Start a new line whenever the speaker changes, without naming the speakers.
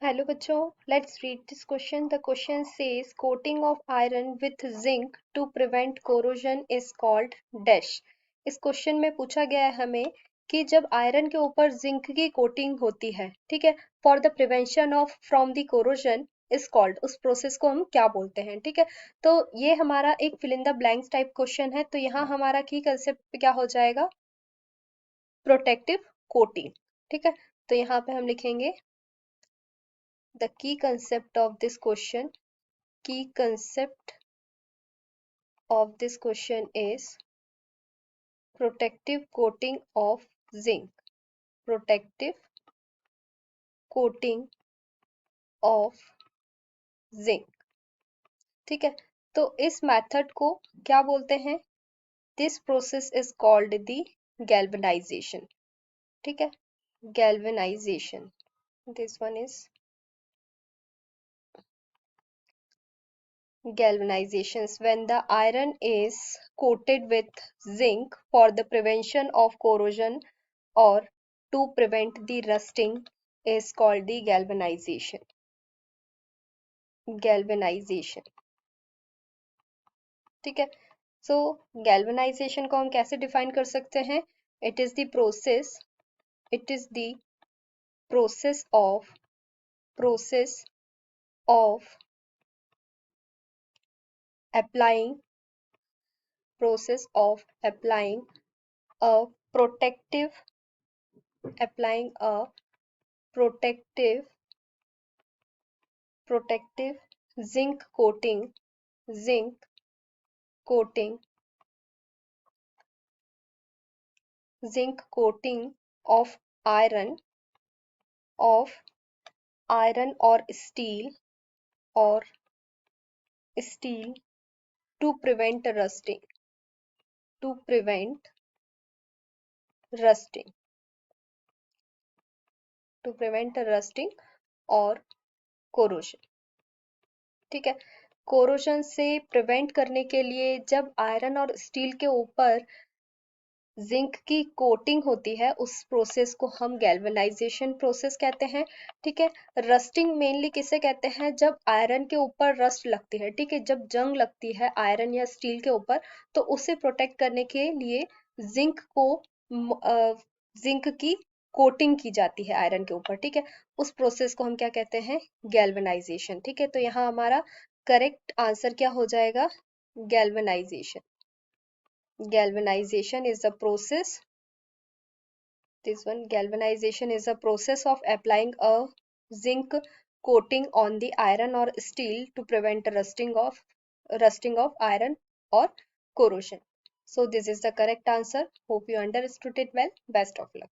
Hello बच्चों, let's read this question. The question says coating of iron with zinc to prevent corrosion is called dash. इस question में पूछा गया है हमें कि जब आयरन के ऊपर जिंक की कोटिंग होती है, ठीक है, for the prevention of from the corrosion is called, उस प्रोसेस को हम क्या बोलते हैं, ठीक है। तो ये हमारा एक fill in the blanks type question है, तो यहाँ हमारा की कंसेप्ट क्या हो जाएगा, प्रोटेक्टिव कोटिंग, ठीक है। तो यहाँ पे हम लिखेंगे the key concept of this question, key concept of this question is protective coating of zinc, protective coating of zinc, ठीक है। तो इस मेथड को क्या बोलते हैं, this process is called the galvanisation, ठीक है, galvanisation, this one is galvanizations when the iron is coated with zinc for the prevention of corrosion or to prevent the rusting is called the galvanization, galvanization, ठीक है। सो galvanization को हम कैसे define कर सकते हैं, it is the process, it is the process of, process of applying, process of applying a protective, applying a protective, protective zinc coating, zinc coating, zinc coating of iron, of iron or steel to prevent rusting, to prevent rusting, to prevent rusting और corrosion, ठीक है। Corrosion से prevent करने के लिए जब iron और steel के ऊपर जिंक की कोटिंग होती है, उस प्रोसेस को हम गैल्वेनाइजेशन प्रोसेस कहते हैं, ठीक है। रस्टिंग मेनली किसे कहते हैं, जब आयरन के ऊपर रस्ट लगती है, ठीक है, जब जंग लगती है आयरन या स्टील के ऊपर, तो उसे प्रोटेक्ट करने के लिए जिंक को जिंक की कोटिंग की जाती है आयरन के ऊपर, ठीक है। उस प्रोसेस को हम क्या कहते हैं, गैल्वेनाइजेशन, ठीक है। तो यहाँ हमारा करेक्ट आंसर क्या हो जाएगा, galvanisation, galvanization is the process, this one, galvanization is the process of applying a zinc coating on the iron or steel to prevent rusting of iron or corrosion. So this is the correct answer. Hope you understood it well. Best of luck.